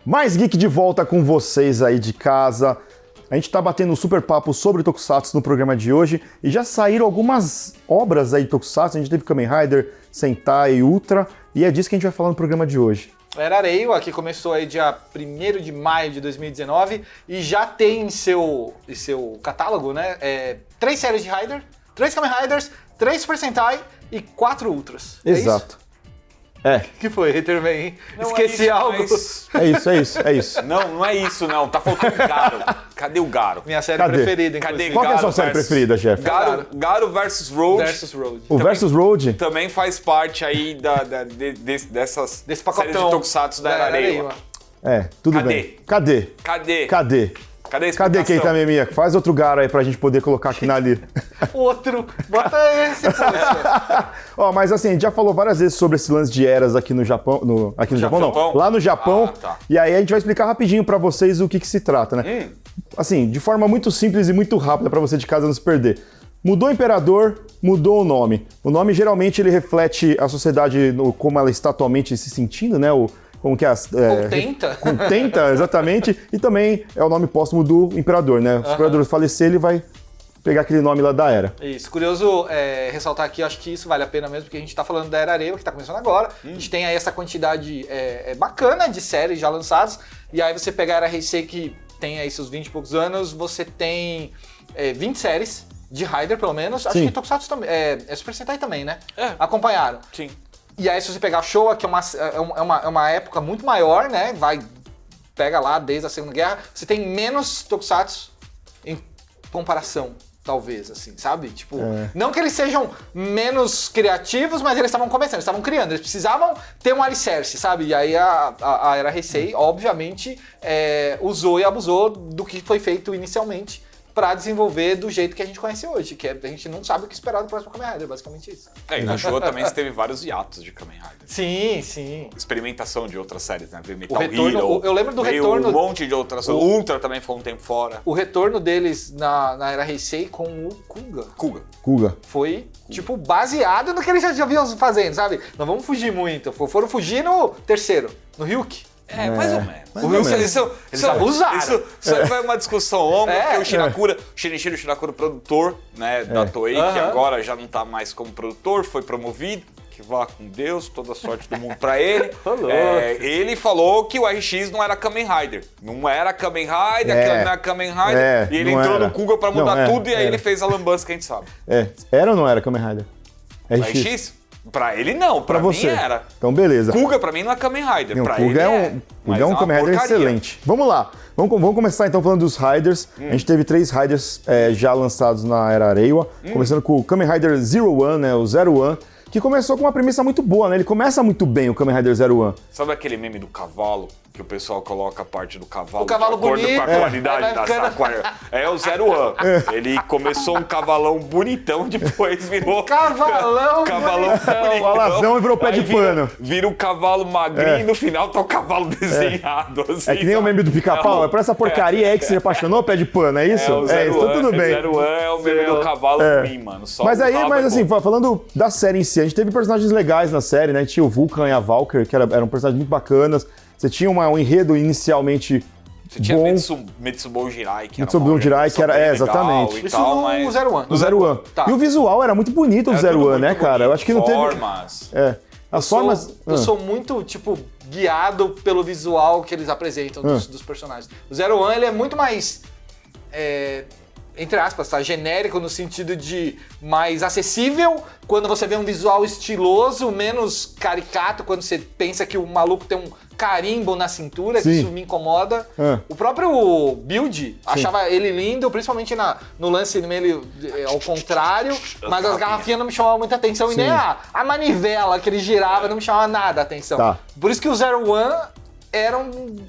Mais Geek de volta com vocês aí de casa. A gente tá batendo um super papo sobre Tokusatsu no programa de hoje e já saíram algumas obras aí de Tokusatsu. A gente teve Kamen Rider, Sentai, Ultra e é disso que a gente vai falar no programa de hoje. Era Reiwa, que começou aí dia 1º de maio de 2019 e já tem em seu catálogo, né, 3 séries de Rider, 3 Kamen Riders, 3 Super Sentai e 4 Ultras. Exato. O que foi, Haterman, hein? Esqueci algo. É isso. Não é isso, não. Tá faltando Garo. Cadê o Garo? Minha série preferida, inclusive. Qual que é a sua série preferida, Jeff? Garo vs. Road. O Versus Road? Também faz parte aí desse pacotão série de Tokusatsu da Era Reiwa. Tudo bem. Cadê quem tá Meminha? Faz outro Garo aí pra gente poder colocar aqui na lista. Outro. Bota esse, poxa. Mas assim, a gente já falou várias vezes sobre esse lance de eras aqui no Japão. Lá no Japão. Tá. E aí a gente vai explicar rapidinho pra vocês o que se trata, né? Assim, de forma muito simples e muito rápida pra você de casa não se perder. Mudou o imperador, mudou o nome. O nome geralmente ele reflete a sociedade como ela está atualmente se sentindo, né? Como que é? Contenta, exatamente. E também é o nome póstumo do imperador, né? Se o imperador falecer, ele vai pegar aquele nome lá da era. Isso. Curioso ressaltar aqui, acho que isso vale a pena mesmo, porque a gente tá falando da Era Reiwa, que tá começando agora. A gente tem aí essa quantidade bacana de séries já lançadas. E aí você pegar a Era Heisei, que tem aí seus 20 e poucos anos, você tem 20 séries de Rider, pelo menos. Acho que Tokusatsu também. Super Sentai também, né? Acompanharam. Sim. E aí, se você pegar a Showa, que é uma época muito maior, né? Pega lá desde a Segunda Guerra, você tem menos Tokusatsu em comparação, talvez, assim, sabe? Tipo, não que eles sejam menos criativos, mas eles estavam começando, eles estavam criando, eles precisavam ter um alicerce, sabe? E aí a Era Heisei, obviamente, usou e abusou do que foi feito inicialmente pra desenvolver do jeito que a gente conhece hoje, que a gente não sabe o que esperar do próximo Kamen Rider, basicamente isso. E na Showa também você teve vários hiatos de Kamen Rider. Sim. Experimentação de outras séries, né? Metal retorno, Hero. eu lembro do retorno. Um monte de outras. O Ultra também ficou um tempo fora. O retorno deles na Era Heisei com o Kuga. Foi, tipo, baseado no que eles já vinham fazendo, sabe? Não vamos fugir muito. Foram fugir no terceiro, no Ryuk. Mais ou menos. Eles abusaram. Isso foi uma discussão longa, porque o Shinichiro Shirakura, produtor, né, da Toei, que agora já não tá mais como produtor, foi promovido, que vá com Deus, toda a sorte do mundo pra ele. Ele falou que o RX não era Kamen Rider. Não era Kamen Rider, aquilo não era Kamen Rider. E ele entrou no Kuga pra mudar tudo, e aí ele fez a lambança que a gente sabe. Era ou não era Kamen Rider? RX? Pra ele não, pra mim você era. Então beleza. Kuga pra mim não é Kamen Rider, pra Kuga ele Kuga é um Kamen Rider excelente. Vamos lá, vamos começar então falando dos Riders. A gente teve 3 Riders já lançados na Era Reiwa, começando com o Kamen Rider Zero One, né, o Zero One, que começou com uma premissa muito boa, né? Ele começa muito bem, o Kamen Rider Zero One. Sabe aquele meme do cavalo, que o pessoal coloca a parte do cavalo o cavalo de acordo bonito, com a qualidade da sacola? É o Zero One. Ele começou um cavalão bonitão, depois virou... Cavalão bonitão. O alazão e virou pé de pano. Vira um cavalo magrinho e no final tá o cavalo desenhado. Assim, é que nem o meme do pica-pau, é pra essa porcaria aí que você apaixonou, pé de pano, é isso? O Zero então tudo bem. O Zero One é o meme do cavalo ruim, mano. Só mas assim, falando da série em si, a gente teve personagens legais na série, né? Tinha o Vulcan e a Valkyrie, que eram personagens muito bacanas. Você tinha um enredo inicialmente Você tinha Mitsubo Jirai, que era exatamente. Isso no Zero One. No Zero One. E o visual era muito bonito do Zero One, né, cara? Eu acho que não teve... As formas... Eu sou muito, tipo, guiado pelo visual que eles apresentam dos personagens. O Zero One, ele é muito mais... entre aspas, tá? Genérico no sentido de mais acessível, quando você vê um visual estiloso, menos caricato, quando você pensa que o maluco tem um carimbo na cintura, que isso me incomoda. O próprio Build achava ele lindo, principalmente no lance meio ao contrário, mas as garrafinhas não me chamavam muita atenção, e nem a manivela que ele girava não me chamava nada a atenção. Por isso que o Zero One era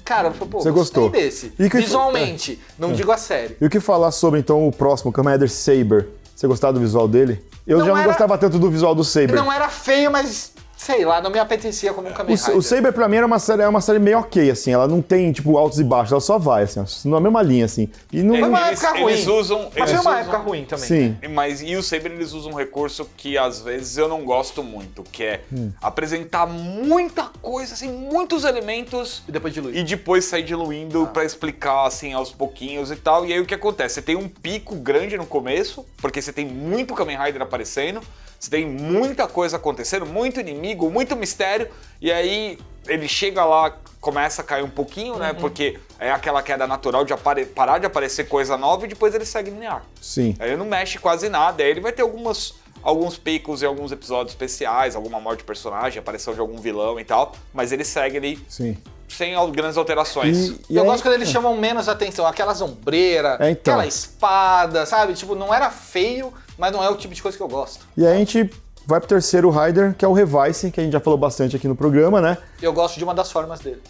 cara, pô, você gostou desse. Visualmente, não digo a sério. E o que falar sobre, então, o próximo, Kamen Rider Saber? Você gostava do visual dele? Eu já não gostava tanto do visual do Saber. Não era feio, mas sei lá, não me apetecia como um Kamen Rider. O Saber, pra mim, é uma série meio ok, assim. Ela não tem, tipo, altos e baixos, ela só vai, assim, na mesma linha, assim. E não... Foi uma época ruim. Eles usam... Mas foi uma época ruim também. Sim. Né? Mas e o Saber, eles usam um recurso que às vezes eu não gosto muito, que é apresentar muita coisa, assim, muitos elementos E depois diluir. e depois sair diluindo pra explicar, assim, aos pouquinhos e tal. E aí o que acontece? Você tem um pico grande no começo, porque você tem muito Kamen Rider aparecendo, você tem muita coisa acontecendo, muito inimigo, muito mistério, e aí ele chega lá, começa a cair um pouquinho, né? Porque é aquela queda natural de parar de aparecer coisa nova e depois ele segue linear. Sim. Aí ele não mexe quase nada, aí ele vai ter alguns picos em alguns episódios especiais, alguma morte de personagem, aparição de algum vilão e tal, mas ele segue ali Sim. sem grandes alterações. Eu gosto quando eles chamam menos atenção, aquelas ombreiras, então. aquela espada, sabe? Tipo, não era feio, mas não é o tipo de coisa que eu gosto. E aí a gente vai pro terceiro Rider, que é o Revice, que a gente já falou bastante aqui no programa, né? Eu gosto de uma das formas dele.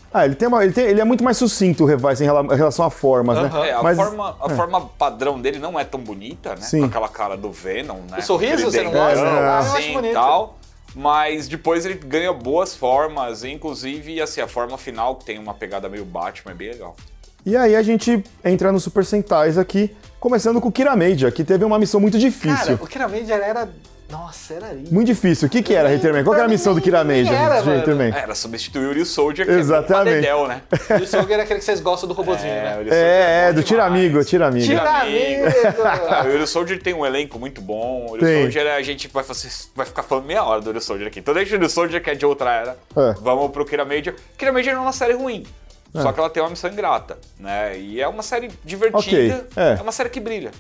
Ele é muito mais sucinto, o Revice, em relação a formas, né? A forma padrão dele não é tão bonita, né? Sim. Com aquela cara do Venom, né? O sorriso, Aquele você não dentão, gosta? Eu acho assim, bonito. tal. Mas depois ele ganha boas formas, inclusive, assim, a forma final, que tem uma pegada meio Batman, é bem legal. E aí a gente entra no Super Sentais aqui, começando com o Kiramedia, que teve uma missão muito difícil. Cara, o Kiramedia era... Nossa, era lindo. Muito difícil. O que era Haterman? Qual que era a missão do Kiramedia? Era, Era substituir o Ryu Soldier, que Exatamente. é o Padedel, né? O Soldier é aquele que vocês gostam do robozinho, né? o Ryu Soldier bom do demais. Tiramigo. O Ryu Soldier tem um elenco muito bom. O Ryu Soldier, a gente vai ficar falando meia hora do Ryu Soldier aqui. Então deixa o Ryu Soldier, que é de outra era. Vamos pro Kiramedia. Kiramedia não é uma série ruim. Só que ela tem uma missão ingrata, né? E é uma série divertida. É uma série que brilha.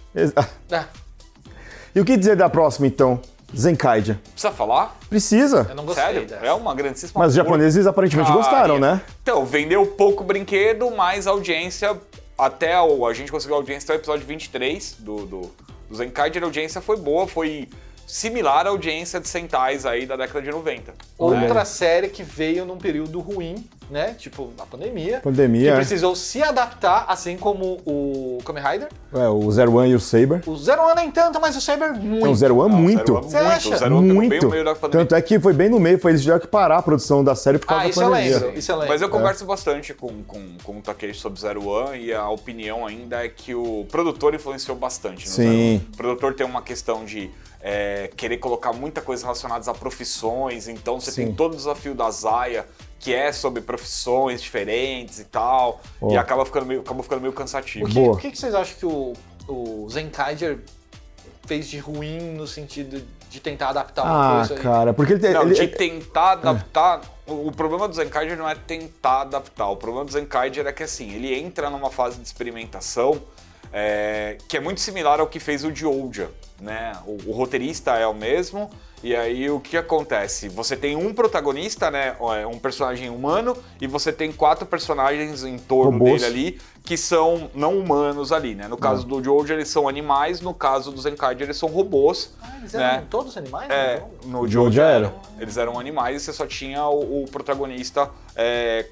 E o que dizer da próxima, então? Zenkaidia. Precisa falar? Precisa. Eu não gostei Sério? dessa. É uma grandíssima... Mas os japoneses aparentemente gostaram, né? Então, vendeu pouco brinquedo, mas a audiência, a gente conseguiu a audiência até o episódio 23 do Zenkaidia, a audiência foi boa, foi similar à audiência de Sentais aí da década de 90. Outra série que veio num período ruim, né? Tipo, a pandemia. Pandemia. Que precisou se adaptar, assim como o Kamen Rider. O Zero One e o Saber. O Zero One nem tanto, mas o Saber muito. Não, o Zero One muito. Você acha? O Zero One pegou bem Muito. no meio da pandemia. Tanto é que foi bem no meio, eles tiveram que parar a produção da série por causa da Isso eu pandemia. lembro, isso eu lembro. Mas eu converso bastante com o Takeshi sobre Zero One e a opinião ainda é que o produtor influenciou bastante no Zero One. O produtor tem uma questão de querer colocar muita coisa relacionada a profissões, então você tem todo o desafio da Zaya, que é sobre profissões diferentes e tal, e acabou ficando meio cansativo. O que vocês acham que o Zenkaiger fez de ruim no sentido de tentar adaptar uma coisa aí? Cara, porque de tentar adaptar... O problema do Zenkaiger não é tentar adaptar, o problema do Zenkaiger é que assim, ele entra numa fase de experimentação que é muito similar ao que fez o Dioja, né? O roteirista é o mesmo, e aí o que acontece? Você tem um protagonista, né? Um personagem humano, e você tem 4 personagens em torno dele ali, que são não humanos ali, né? No caso do Dioja, eles são animais, no caso do Zenkaiger, eles são robôs. Eles eram todos animais? No Dioja eram. Eles eram animais e você só tinha o protagonista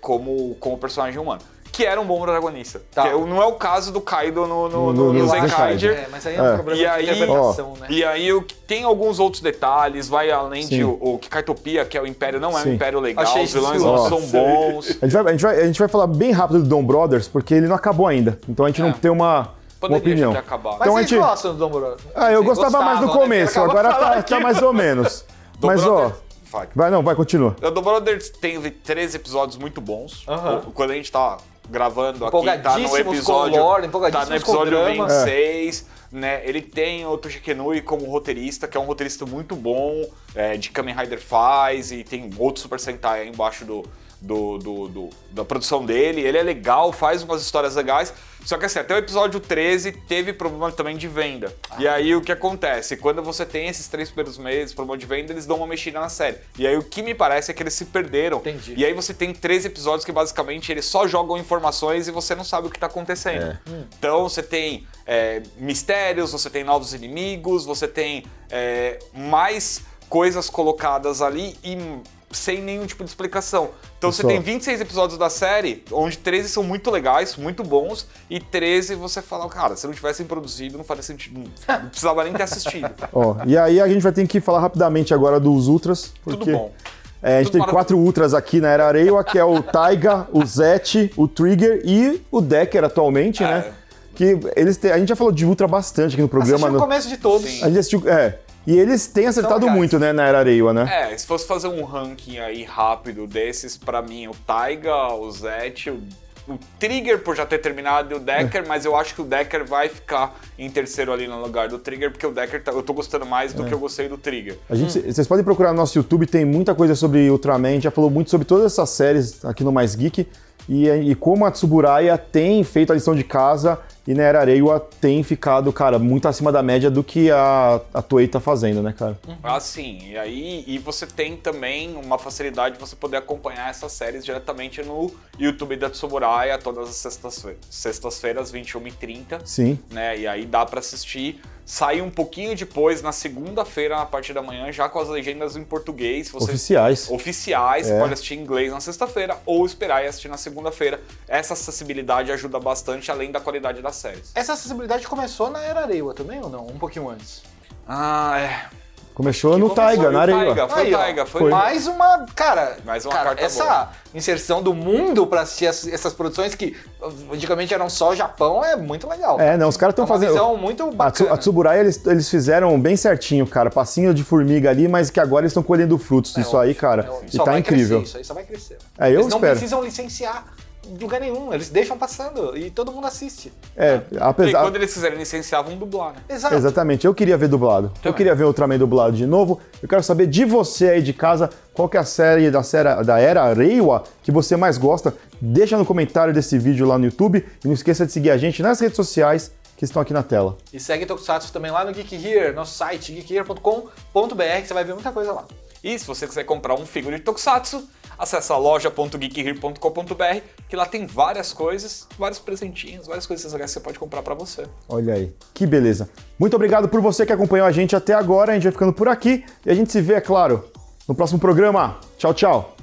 como personagem humano. Que era um bom protagonista. Que não é o caso do Kaido no Zenkaiger. Mas aí é um problema de interpretação, né? E aí tem alguns outros detalhes, vai além de o Kaitopia, que é o Império, não é um Império legal, os vilões não são bons. A gente vai falar bem rápido do Dom Brothers, porque ele não acabou ainda. Então a gente não tem uma opinião. Acabar. Mas vocês gostam do Dom Brothers? Eu gostava mais no começo, agora tá mais ou menos. Mas vai, continua. O Dom Brothers teve 13 episódios muito bons. Quando a gente tá gravando aqui, tá no episódio 26, né? Ele tem o Toshikenui como roteirista, que é um roteirista muito bom, de Kamen Rider faz, e tem outro Super Sentai aí embaixo da produção dele. Ele é legal, faz umas histórias legais, só que assim, até o episódio 13 teve problema também de venda. E aí o que acontece? Quando você tem esses 3 primeiros meses, problema de venda, eles dão uma mexida na série. E aí o que me parece é que eles se perderam. Entendi. E aí você tem 13 episódios que basicamente eles só jogam informações e você não sabe o que tá acontecendo. Então você tem mistérios, você tem novos inimigos, você tem mais coisas colocadas ali e sem nenhum tipo de explicação. Então você tem 26 episódios da série, onde 13 são muito legais, muito bons, e 13 você fala, cara, se não tivessem produzido, não faria sentido, não precisava nem ter assistido. E aí a gente vai ter que falar rapidamente agora dos Ultras, porque Tudo bom. A gente tem 4 Ultras aqui na Era Reiwa, que é o Taiga, o Zet, o Trigger e o Decker atualmente, né? Que a gente já falou de Ultra bastante aqui no programa. Assistiu o começo de todos. A gente assistiu, e eles têm acertado muito, né, na Era Reiwa, né? Se fosse fazer um ranking aí rápido desses, pra mim, o Taiga, o Zet, o Trigger por já ter terminado e o Decker, mas eu acho que o Decker vai ficar em terceiro ali no lugar do Trigger, porque o Decker eu tô gostando mais do que eu gostei do Trigger. Vocês podem procurar no nosso YouTube, tem muita coisa sobre Ultraman, a gente já falou muito sobre todas essas séries aqui no Mais Geek, e como a Tsuburaya tem feito a lição de casa e na Era Reiwa tem ficado, cara, muito acima da média do que a Toei tá fazendo, né, cara? Sim. E você tem também uma facilidade de você poder acompanhar essas séries diretamente no YouTube da Tsuburaya todas as sextas-feiras, 21h30. Sim. Né? E aí dá pra assistir. Sai um pouquinho depois, na segunda-feira, na parte da manhã, já com as legendas em português. Oficiais. Você pode assistir em inglês na sexta-feira ou esperar e assistir na segunda-feira. Essa acessibilidade ajuda bastante, além da qualidade das séries. Essa acessibilidade começou na Era Reiwa também ou não? Um pouquinho antes? Começou no Taiga, na Reiwa. Foi mais uma, cara, carta essa boa. inserção do mundo pra assistir essas produções que antigamente eram só o Japão é muito legal. Os caras estão fazendo... uma visão muito bacana. A Tsuburaya, eles fizeram bem certinho, cara. Passinho de formiga ali, mas que agora eles estão colhendo frutos disso aí, cara. E tá incrível. Isso aí só vai crescer. Eu eles espero. não precisam licenciar de lugar nenhum, eles deixam passando e todo mundo assiste. E quando eles quiserem licenciar, vão dublar, né? Exato. Exatamente, eu queria ver dublado. Eu queria ver o Ultraman dublado de novo. Eu quero saber de você aí de casa, qual que é a série da Era Reiwa que você mais gosta. Deixa no comentário desse vídeo lá no YouTube e não esqueça de seguir a gente nas redes sociais que estão aqui na tela. E segue Tokusatsu também lá no Geek Here, nosso site, geekhere.com.br, que você vai ver muita coisa lá. E se você quiser comprar um figure de Tokusatsu, acessa a loja.geekhere.com.br, que lá tem várias coisas, vários presentinhos, várias coisas legais que você pode comprar pra você. Olha aí, que beleza. Muito obrigado por você que acompanhou a gente até agora, a gente vai ficando por aqui e a gente se vê, é claro, no próximo programa. Tchau, tchau.